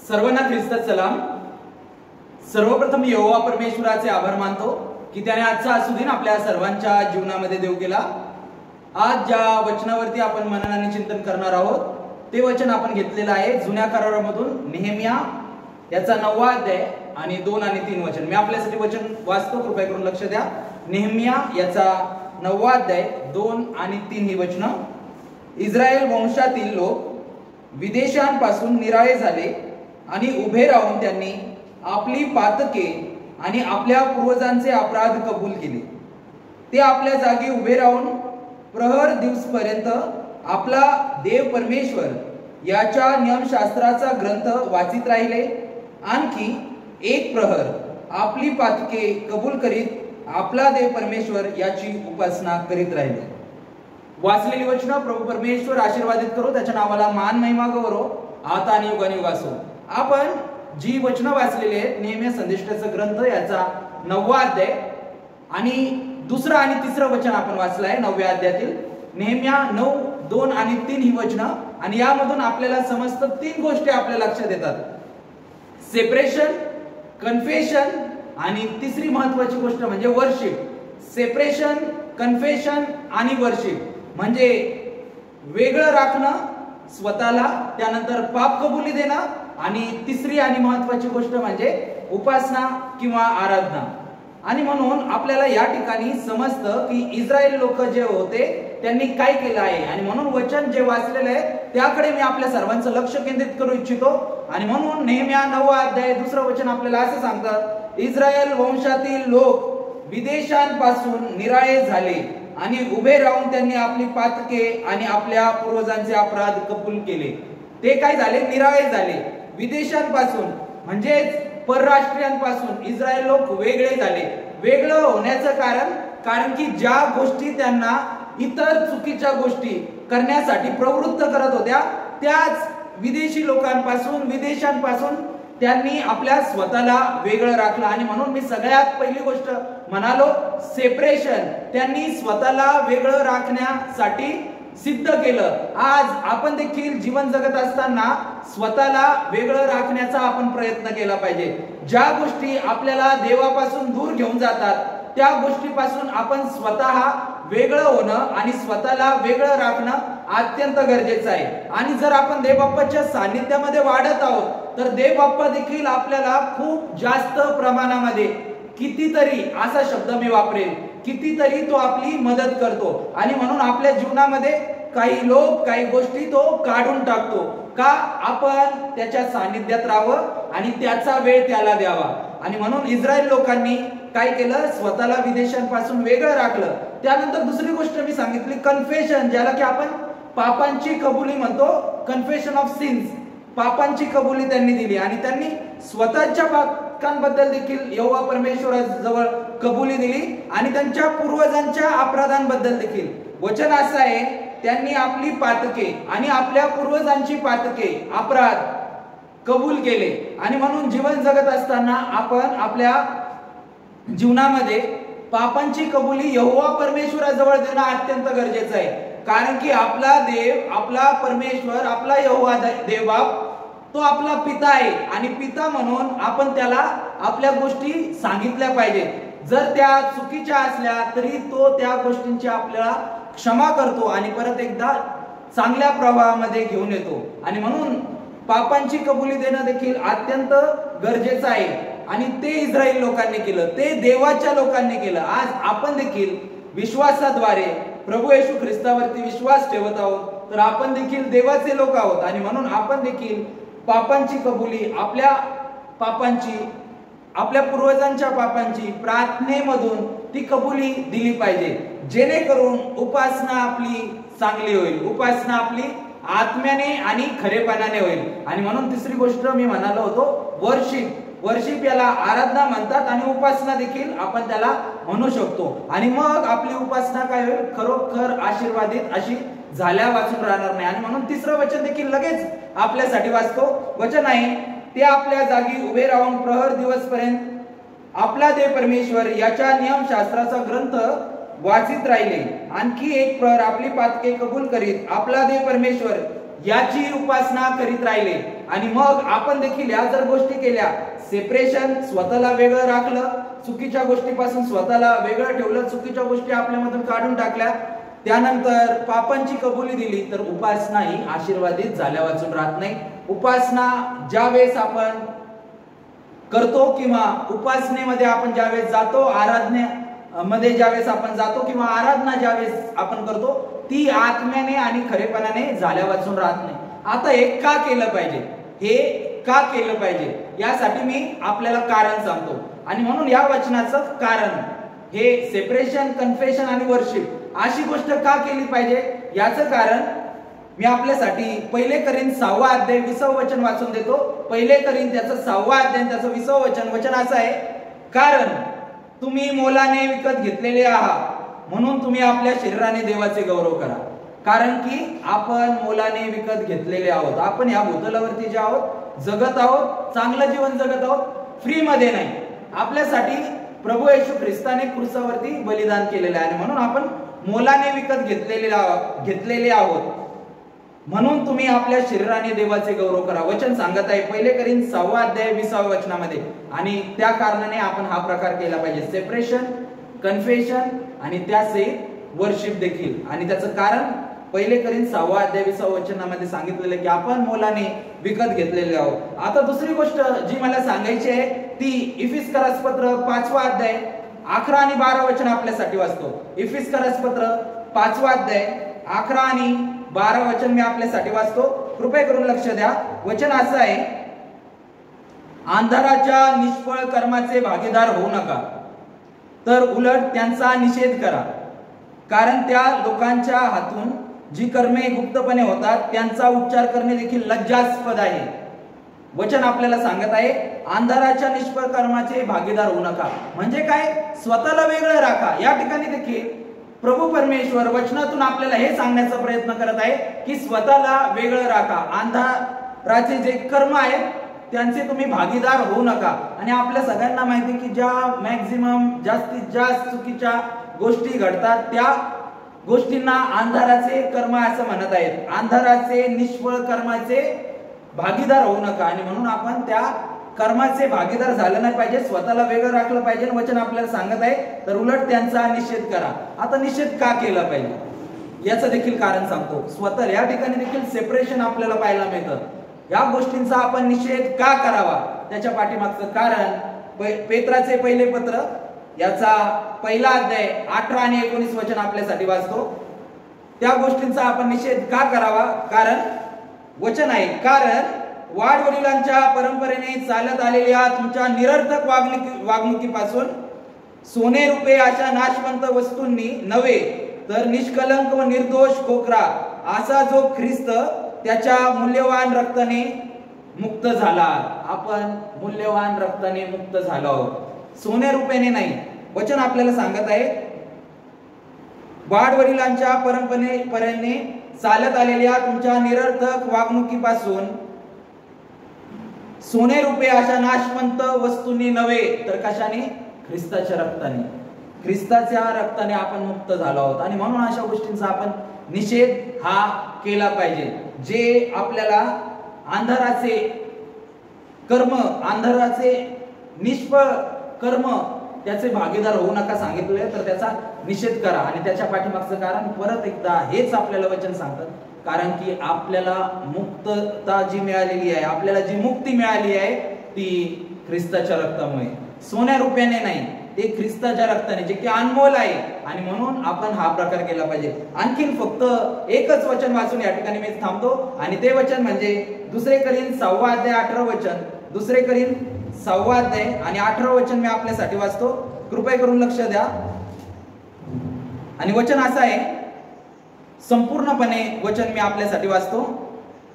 सर्वांना ख्रिस्तात सलाम। सर्वप्रथम यहोवा परमेश्वराचे आभार मानतो की त्याने आजचा हा सुदिन आपल्या सर्वांच्या जीवनामध्ये देव केला। आज ज्या वचनावरती आपण मनन आणि चिंतन करणार आहोत ते वचन आपण घेतलेलं आहे जुन्या करारामधून नेहेमिया याचा 9वा अध्याय आणि 2 आणि 3 वचन। मी आपल्यासाठी वचन वाचतो, कृपया करून लक्ष द्या। नेहेमिया याचा 9वा अध्याय 2 आणि 3 ही वचनं। इस्रायल वंशातील लोक विदेशांपासून निराळे झाले आणि उभे राहून त्यांनी आपली पातके आणि आपल्या पूर्वजांचे अपराध कबूल केले। ते आपल्या जागी उभे राहून प्रहर दिवसपर्यंत आपला देव परमेश्वर याच्या नियमशास्त्राचा ग्रंथ वाचित राहिले। आणखी एक प्रहर आपली पातके कबूल करीत आपला देव परमेश्वर याची उपासना करीत राहिले। वाचलेली वचन प्रभू परमेश्वर आशीर्वादित करो, त्याच्या नावाला मान महिमा गौरव आता आणि युगानुयुग असो। आपण जी वचन वाचलेली आहेत नेहेमिया संदेशाचा ग्रंथ याचा 9वा अध्याय आणि 2 आणि 3 वचन आपण वाचलं आहे 9व्या अध्यायातील। नेहेमिया 9, 2 आणि 3 ही वचन आणि यामधून आपल्याला समस्त 3 गोष्टी आपल्या लक्षात येतात। सेपरेशन, कन्फेशन आणि तिसरी महत्त्वाची गोष्ट म्हणजे वर्शिप। सेपरेशन, कन्फेशन आणि वर्शिप म्हणजे वेगळं राखणं स्वतःला, त्यानंतर पाप कबुली देणं आणि तिसरी आणि महत्त्वाची गोष्ट म्हणजे उपासना किंवा आराधना। आणि म्हणून आपल्याला या ठिकाणी समजतं की इस्रायल लोक जे होते त्यांनी काय केलं आहे आणि म्हणून वचन जे वाचलेलं आहे त्याकडे मी आपल्या सर्वांचं लक्ष केंद्रित करू इच्छितो। आणि म्हणून नेहेमिया 9वा अध्याय 2 वचन आपल्याला असं सांगतात, इस्रायल वंशातील लोक विदेशांपासून निराळे झाले आणि उभे राहून त्यांनी आपली पातके आणि आपल्या पूर्वजांचे अपराध कबूल केले। ते काय झाले? निराळे झाले। विदेशांपासून म्हणजेच परराष्ट्रीयांपासून इस्रायल लोक वेगळे झाले। वेगळं होण्याचं कारण की ज्या गोष्टी त्यांना इतर चुकीच्या गोष्टी करण्यासाठी प्रवृत्त करत होत्या त्याच विदेशी लोकांपासून, विदेशांपासून त्यांनी आपल्या स्वतःला वेगळं राखलं। आणि म्हणून मी सगळ्यात पहिली गोष्ट म्हणालो सेपरेशन, त्यांनी स्वतःला वेगळं राखण्यासाठी सिद्ध केलं। आज आपण देखील जीवन जगत असताना स्वतःला वेगळं राखण्याचा आपण प्रयत्न केला पाहिजे। ज्या गोष्टी आपल्याला देवापासून दूर घेऊन जातात त्या गोष्टीपासून आपण स्वतः वेगळं होणं आणि स्वतःला वेगळं राखणं अत्यंत गरजेचं आहे। आणि जर आपण देवबाप्पाच्या सानिध्यामध्ये वाढत आहोत तर देवबाप्पा देखील आपल्याला खूप जास्त प्रमाणामध्ये कितीतरी, असा शब्द मी वापरेल, कितीतरी तो आपली मदत करतो। आणि म्हणून आपल्या जीवनामध्ये काही लोक, काही गोष्टी तो काढून टाकतो का आपण त्याच्या सानिध्यात राहावं आणि त्याचा वेळ त्याला द्यावा। आणि म्हणून इस्रायल लोकांनी काय केलं? स्वतःला विदेशांपासून वेगळं राखलं। त्यानंतर दुसरी गोष्ट मी सांगितली कन्फेशन, ज्याला की आपण पापांची कबुली म्हणतो, कन्फेशन ऑफ सिन्स, पापांची कबुली त्यांनी दिली आणि त्यांनी स्वतःच्या पापांबद्दल देखील यहोवा परमेश्वराजवळ कबुली दिली आणि त्यांच्या पूर्वजांच्या अपराधांबद्दल देखील। वचन असं आहे, त्यांनी आपली पातके आणि आपल्या पूर्वजांची पातके, अपराध कबूल केले। आणि म्हणून जीवन जगत असताना आपण आपल्या जीवनामध्ये पापांची कबुली यहोवा परमेश्वराजवळ देणं अत्यंत गरजेचं आहे। कारण की आपला देव, आपला परमेश्वर, आपला यहोवा देवबाप तो आपला पिता आहे आणि पिता म्हणून आपण त्याला आपल्या गोष्टी सांगितल्या पाहिजे। जर त्या चुकीच्या असल्या तरी तो त्या गोष्टींची आपल्याला क्षमा करतो आणि परत एकदा चांगल्या प्रवाहामध्ये घेऊन येतो। आणि म्हणून पापांची कबुली देणं देखील अत्यंत गरजेचं आहे आणि ते इस्रायल लोकांनी केलं, ते देवाच्या लोकांनी केलं। आज आपण देखील विश्वासाद्वारे प्रभू येशू ख्रिस्तावरती विश्वास ठेवत आहोत तर आपण देखील देवाचे लोक आहोत। आणि म्हणून आपण देखील पापांची कबुली, आपल्या पापांची, आपल्या पूर्वजांच्या पापांची प्रार्थनेमधून ती कबुली दिली पाहिजे, जेणेकरून उपासना आपली चांगली होईल, उपासना आपली आत्म्याने आणि खरेपणाने होईल। आणि म्हणून तिसरी गोष्ट मी म्हणालो होतो वर्शिप। वर्शिप याला आराधना म्हणतात आणि उपासना देखील आपण त्याला म्हणू शकतो। आणि मग आपली उपासना काय होईल? खरोखर आशीर्वादित अशी झाल्या वाचून राहणार नाही। आणि म्हणून 3रं वचन देखील लगेच आपल्यासाठी वाचतो। वचन आहे, ते आपल्या जागी उभे राहून प्रहर दिवसपर्यंत आपला देव परमेश्वर याच्या नियमशास्त्राचा ग्रंथ वाचित राहिले। आणखी एक प्रहर आपली पातके कबूल करीत आपला देव परमेश्वर याची उपासना करीत राहिले. आणि मग आपण देखील या जर गोष्टी केल्या, सेपरेशन, स्वतःला वेगळं राखलं, चुकीच्या गोष्टीपासून स्वतःला वेगळं ठेवलं, चुकीच्या गोष्टी आपल्यामधून काढून टाकल्या, त्यानंतर पापांची कबुली दिली, तर उपासना ही आशीर्वादित झाल्या वाचून राहत नाही. उपासना ज्यावेळेस आपण करतो किंवा उपासनेमध्ये आपण ज्यावेळेस जातो, आराधनेमध्ये ज्यावेळेस आपण जातो किंवा आराधना ज्यावेळेस आपण करतो, ती आत्म्याने आणि खरेपणाने झाल्या वाचून राहत नाही. आता हे का केलं पाहिजे, हे का केलं पाहिजे, यासाठी मी आपल्याला कारण सांगतो. आणि म्हणून या वचनाचं कारण हे सेपरेशन, कन्फेशन आणि वर्शिप अशी गोष्ट का केली पाहिजे, याचं कारण मी आपल्यासाठी 1 करीन 6 अध्याय 20 वचन वाचून देतो. 1 करीन त्याचं 6 अध्याय त्याचं 20 वचन असं आहे, कारण तुम्ही मोलाने विकत घेतलेले आहात, म्हणून तुम्ही आपल्या शरीराने देवाचे गौरव करा. कारण की आपण मोलाने विकत घेतलेले आहोत. आपण या भूतलावरती जे आहोत, जगत आहोत, चांगलं जीवन जगत आहोत, फ्री मध्ये नाही. आपल्यासाठी प्रभू येशू ख्रिस्ताने क्रूसावरती बलिदान केलेले आहे. म्हणून आपण मोलाने विकत घेतलेले आहोत, म्हणून तुम्ही आपल्या शरीराने देवाचे गौरव करा. वचन सांगत आहे 1 करीन 6 अध्याय 20 वचनामध्ये. आणि त्या कारणाने आपण हा प्रकार केला पाहिजे, सेपरेशन, कन्फेशन आणि त्यासहित वर्शिप देखील. आणि त्याचं कारण 1 करीन 6 अध्याय 20 वचनामध्ये सांगितलेलं की आपण मोलाने विकत घेतलेले आहोत. आता दुसरी गोष्ट जी मला सांगायची आहे ती इफिसकरास पत्र 5 अध्याय 11 आणि 12 वचन आपल्यासाठी वाचतो. इफिसकरास पत्र 5 अध्याय 11 आणि 12 वचन मी आपल्यासाठी वाचतो. कृपया करून लक्ष द्या. वचन असं आहे, अंधाराच्या निष्फळ कर्माचे भागीदार होऊ नका, तर उलट त्यांचा निषेध करा. कारण त्या लोकांच्या हातून जी कर्मे गुप्तपणे होतात त्यांचा उच्चार करणे देखील लज्जास्पद आहे. वचन आपल्याला सांगत आहे, अंधाराच्या निष्फळ कर्माचे भागीदार होऊ नका. म्हणजे काय, स्वतःला वेगळं राखा. या ठिकाणी देखील प्रभू परमेश्वर वचनातून आपल्याला हे सांगण्याचा प्रयत्न करत आहे की स्वतःला वेगळं राखा. अंधाराचे जे कर्म आहेत त्यांचे तुम्ही भागीदार होऊ नका. आणि आपल्या सगळ्यांना माहिती की ज्या मॅक्झिमम जास्तीत जास्त चुकीच्या गोष्टी घडतात त्या गोष्टींना अंधाराचे कर्म असं म्हणत आहेत. अंधाराचे निष्फळ कर्माचे भागीदार होऊ नका. आणि म्हणून आपण त्या कर्माचे भागीदार झालं नाही पाहिजे, स्वतःला वेगळं राखलं पाहिजे. वचन आपल्याला सांगत आहे, तर उलट त्यांचा निषेध करा. आता निषेध का केला पाहिजे याचं देखील कारण सांगतो. स्वतः या ठिकाणी देखील सेपरेशन आपल्याला पाहायला मिळतं. या गोष्टींचा आपण निषेध का करावा, त्याच्या पाठीमागचं कारण पेत्राचे पहिले पत्र याचा 1 अध्याय 18 आणि 19 वचन आपल्यासाठी वाचतो. त्या गोष्टींचा आपण निषेध का करावा, कारण वचन आहे, कारण वाडवडिलांच्या परंपरेने चालत आलेल्या तुमच्या निरर्थक वागणुकीपासून सोने रुपये अशा नाशवंत वस्तूंनी नव्हे, तर निष्कलंक व निर्दोष खोकरा असा जो ख्रिस्त त्याच्या मूल्यवान रक्ताने मुक्त झाला. आपण मूल्यवान रक्ताने मुक्त झालो, सोने रुपयाने नाही. वचन आपल्याला सांगत आहे, वाडवडिलांच्या परंपरेने चालत आलेल्या तुमच्या निरर्थक वागणुकीपासून सोने रुपये अशा नाशवंत वस्तूंनी नव्हे, तर कशाने, ख्रिस्ताच्या रक्ताने. ख्रिस्ताच्या रक्ताने आपण मुक्त झालो आहोत. आणि म्हणून अशा गोष्टींचा आपण निषेध हा केला पाहिजे. जे आपल्याला अंधाराचे कर्म, अंधाराचे निष्फळ कर्म त्याचे भागीदार होऊ नका सांगितले, तर त्याचा निषेध करा. आणि त्याच्या पाठीमागचं कारण परत एकदा हेच आपल्याला वचन सांगतात, कारण की आपल्याला मुक्तता जी मिळालेली आहे, आपल्याला जी मुक्ती मिळाली आहे ती ख्रिस्ताच्या रक्तामुळे, सोन्या रुपयाने नाही, ते ख्रिस्ताच्या रक्ताने, जे की अनमोल आहे. आणि म्हणून आपण हा प्रकार केला पाहिजे. आणखीन फक्त एकच वचन वाचून या ठिकाणी मी थांबतो. आणि ते वचन म्हणजे 2 करीन 6 अध्याय 18 वचन. 2 करीन 6 अध्याय आणि 18 वचन मी आपल्यासाठी वाचतो. कृपया करून लक्ष द्या. आणि वचन असं आहे, संपूर्णपणे वचन मी आपल्यासाठी वाचतो.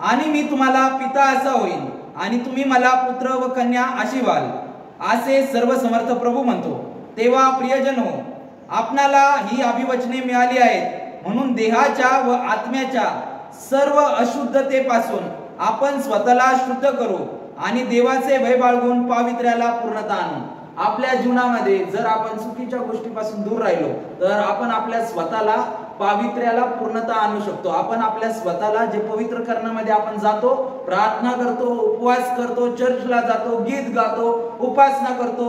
आणि मी तुम्हाला पिता असा होईल आणि तुम्ही मला पुत्र व कन्या अशी व्हाल, असे सर्वसमर्थ प्रभू म्हणतो. तेव्हा प्रियजन हो, आपणाला ही अभिवचने मिळाली आहेत, म्हणून देहाच्या व आत्म्याच्या सर्व अशुद्धतेपासून आपण स्वतःला शुद्ध करू आणि देवाचे भय बाळगून पावित्र्याला पूर्णता आणू. आपल्या जीवनामध्ये जर आपण चुकीच्या गोष्टीपासून दूर राहिलो, तर आपण आपल्या स्वतःला पावित्र्याला पूर्णता आणू शकतो. आपण आपल्या स्वतःला जे पवित्र करण्यामध्ये आपण जातो, प्रार्थना करतो, उपवास करतो, चर्चला जातो, गीत गातो, उपासना करतो,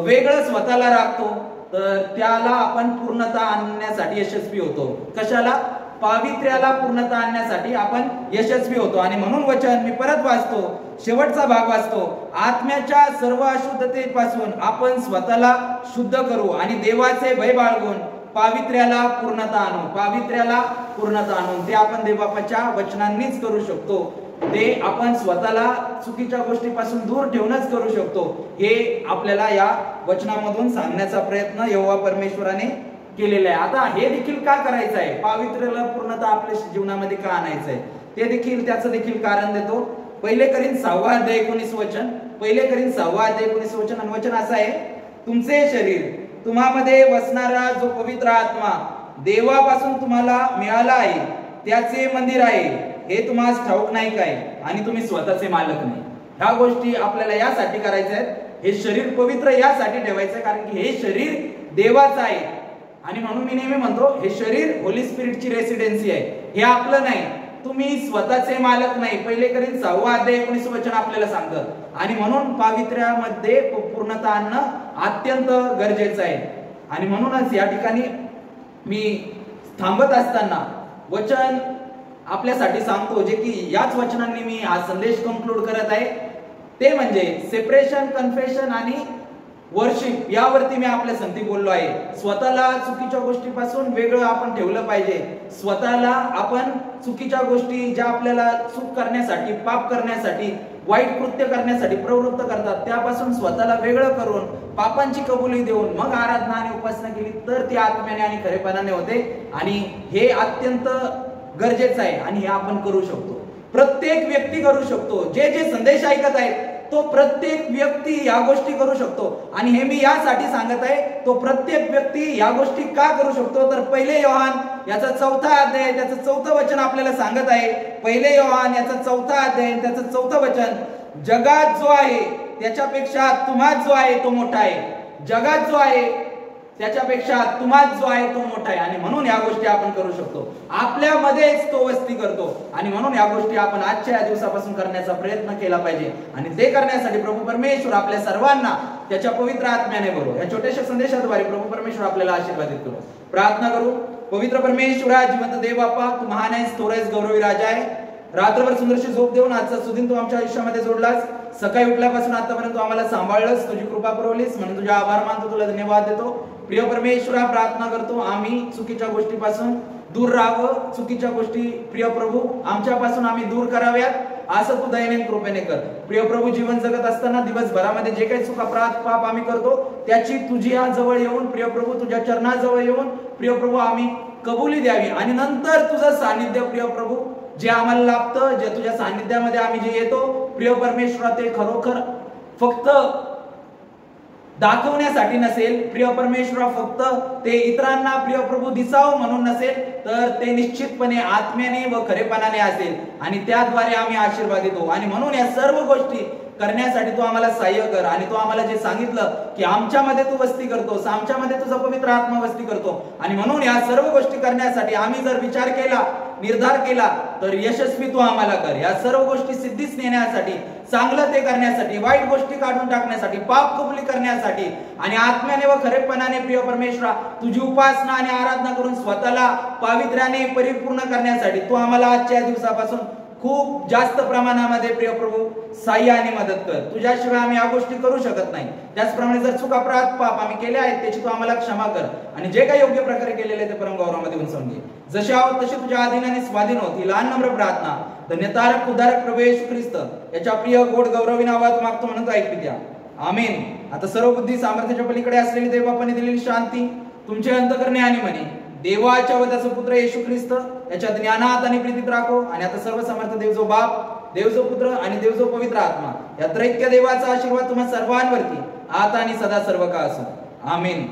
वेगळं स्वतःला राखतो, तर त्याला आपण पूर्णता आणण्यासाठी यशस्वी होतो. कशाला? पावित्र्याला पूर्णता आणण्यासाठी आपण यशस्वी होतो. आणि म्हणून वचन मी परत वाचतो, शेवटचा भाग वाचतो, आत्म्याच्या सर्व अशुद्धतेपासून आपण स्वतःला शुद्ध करू आणि देवाचे भय बाळगून पावित्र्याला पूर्णता आणू. पावित्र्याला पूर्णता आणून ते आपण देवबापाच्या वचनांनीच करू शकतो. ते आपण स्वतःला चुकीच्या गोष्टीपासून दूर ठेवूनच करू शकतो. हे आपल्याला या वचनामधून सांगण्याचा प्रयत्न यहोवा परमेश्वराने केलेला आहे. आता हे देखील का करायचं आहे? पावित्र्याला पूर्णता आपल्या जीवनामध्ये का आणायचं आहे ते देखील त्याचं देखील कारण देतो. पहिले करीन 6 अध्याय 19 वचन. पहिले करीन 6 अध्याय 19 वचन. आणि वचन असं आहे, तुमचे शरीर तुम्हामध्ये वसणारा जो पवित्र आत्मा देवापासून तुम्हाला मिळाला आहे त्याचे मंदिर आहे, हे तुम्हाला ठाऊक नाही काय? आणि तुम्ही स्वतःचे मालक नाही. ह्या गोष्टी आपल्याला यासाठी करायच्या आहेत. हे शरीर पवित्र यासाठी ठेवायचं आहे कारण की हे शरीर देवाचं आहे. आणि म्हणून मी नेहमी म्हणतो, हे शरीर होली स्पिरिटची रेसिडेन्सी आहे, हे आपलं नाही. तुम्ही स्वतःचे मालक नाही. पहिले करीन 6 अध्याय 19 वचन आपल्याला सांगतं. आणि म्हणून पावित्र्यामध्ये पूर्णता आणणं अत्यंत गरजेचं आहे. आणि म्हणूनच या ठिकाणी मी थांबत असताना वचन आपल्यासाठी सांगतो, जे की याच वचनांनी मी हा संदेश कंक्लूड करत आहे, ते म्हणजे सेपरेशन, कन्फेशन आणि वर्शिप यावरती मी आपल्या संगती बोललो आहे. स्वतःला चुकीच्या गोष्टीपासून वेगळं आपण ठेवलं पाहिजे. स्वतःला आपण चुकीच्या गोष्टी ज्या आपल्याला चूक करण्यासाठी, पाप करण्यासाठी, वाईट कृत्य करण्यासाठी प्रवृत्त करतात, त्यापासून स्वतःला वेगळं करून पापांची कबुली देऊन मग आराधना आणि उपासना केली तर ती आत्म्याने आणि खरेपणाने होते. आणि हे अत्यंत गरजेचं आहे आणि हे आपण करू शकतो. प्रत्येक व्यक्ती करू शकतो. जे जे संदेश ऐकत आहेत तो प्रत्येक व्यक्ती या गोष्टी करू शकतो. आणि हे मी यासाठी सांगत आहे, तो प्रत्येक व्यक्ती या गोष्टी का करू शकतो? तर पहिले योहान याचा 4 अध्याय त्याचं 4 वचन आपल्याला सांगत आहे. पहिले योहान याचा 4 अध्याय त्याचं 4 वचन, जगात जो आहे त्याच्यापेक्षा तुम्हात जो आहे तो मोठा आहे. जगात जो आहे त्याच्यापेक्षा तुम्हात जो आहे तो मोठा आहे. आणि म्हणून या गोष्टी आपण करू शकतो. आपल्यामध्येच तो वस्ती करतो. आणि म्हणून या गोष्टी आपण आजच्या या दिवसापासून करण्याचा प्रयत्न केला पाहिजे. आणि ते करण्यासाठी प्रभू परमेश्वर आपल्या सर्वांना त्याच्या पवित्र आत्म्याने भरो. या छोट्याशा संदेशाद्वारे प्रभू परमेश्वर आपल्याला आशीर्वादित करू. प्रार्थना करू. पवित्र परमेश्वरा, जिवंत देव बाप्पा, तू महान आहेस, थोर आहेस, गौरवी राजा आहे. रात्रभर सुंदरशी झोप देऊन आजचा सुदिन तू आमच्या आयुष्यामध्ये जोडलास. सकाळी उठल्यापासून आतापर्यंत तू आम्हाला सांभाळलंस, तुझी कृपा पुरवलीस, म्हणून तुझा आभार मानतो, तुला धन्यवाद देतो. प्रिय परमेश्वरा, प्रार्थना करतो आम्ही चुकीच्या गोष्टीपासून दूर राहावं. चुकीच्या गोष्टी प्रिय प्रभू आमच्यापासून आम्ही दूर कराव्यात, असं तू दयेने कृपेने कर. प्रिय प्रभू, जीवन जगत असताना दिवसभरामध्ये जे काही चूक अपराध पाप आम्ही करतो त्याची तुझ्या जवळ येऊन, प्रिय प्रभू तुझ्या चरणाजवळ येऊन प्रिय प्रभू आम्ही कबुली द्यावी. आणि नंतर तुझं सानिध्य प्रिय प्रभू जे आम्हाला लाभतं, जे तुझ्या सानिध्यामध्ये आम्ही जे येतो प्रिय परमेश्वरा, ते खरोखर फक्त दाखवण्यासाठी नसेल प्रिय परमेश्वरा, फक्त ते इतरांना प्रिय प्रभू दिसावं म्हणून नसेल, तर ते निश्चितपणे आत्म्याने व खरेपणाने असेल. आणि त्याद्वारे आम्ही आशीर्वादित होऊ. आणि म्हणून या सर्व गोष्टी करण्यासाठी तू आम्हाला सहाय्य कर. आणि तू आम्हाला जे सांगितलं की आमच्यामध्ये तू वस्ती करतोस, आमच्यामध्ये तुझा पवित्र आत्मा वस्ती करतो. आणि म्हणून या सर्व गोष्टी करण्यासाठी आम्ही जर विचार केला, निर्धार केला, तर यशस्वी तू आम्हाला कर. या सर्व गोष्टी सिद्धीस नेण्यासाठी, चांगलं ते करण्यासाठी, वाईट गोष्टी काढून टाकण्यासाठी, पाप कबुली करण्यासाठी आणि आत्म्याने व खरेपणाने प्रिय परमेश्वरा तुझी उपासना आणि आराधना करून स्वतःला पावित्र्याने परिपूर्ण करण्यासाठी तू आम्हाला आजच्या दिवसापासून खूप जास्त प्रमाणामध्ये प्रिय प्रभू सहाय्य आणि मदत कर. तुझ्याशिवाय आम्ही या गोष्टी करू शकत नाही. त्याचप्रमाणे जर चूक अपराध पाप आम्ही केले आहेत त्याची तू आम्हाला क्षमा कर. आणि जे काही योग्य प्रकारे केलेले ते परम गौरवामध्ये उंचावून घे. जसे आहोत तसे तुझ्या अधीन आणि स्वाधीन होत. ही लहान नम्र प्रार्थना धन्यतारक उद्धारक प्रभू येशू ख्रिस्त याच्या प्रिय गोड गौरवी नावात मागतो म्हणून ऐकू द्या. आमीन. आता सर्व बुद्धी सामर्थ्याच्या पलीकडे असलेली देवबापाने दिलेली शांती तुमचे अंतकरणे आणि मने देवाच्या व त्याचा पुत्र येशू ख्रिस्त याच्या ज्ञानात आणि प्रीतीत राखो. आणि आता सर्व समर्थ देव जो बाप, देव जो पुत्र आणि देव जो पवित्र आत्मा या त्रैक्य देवाचा आशीर्वाद तुम्हा सर्वांवरती आता आणि सदा सर्व काळ असो. आमीन.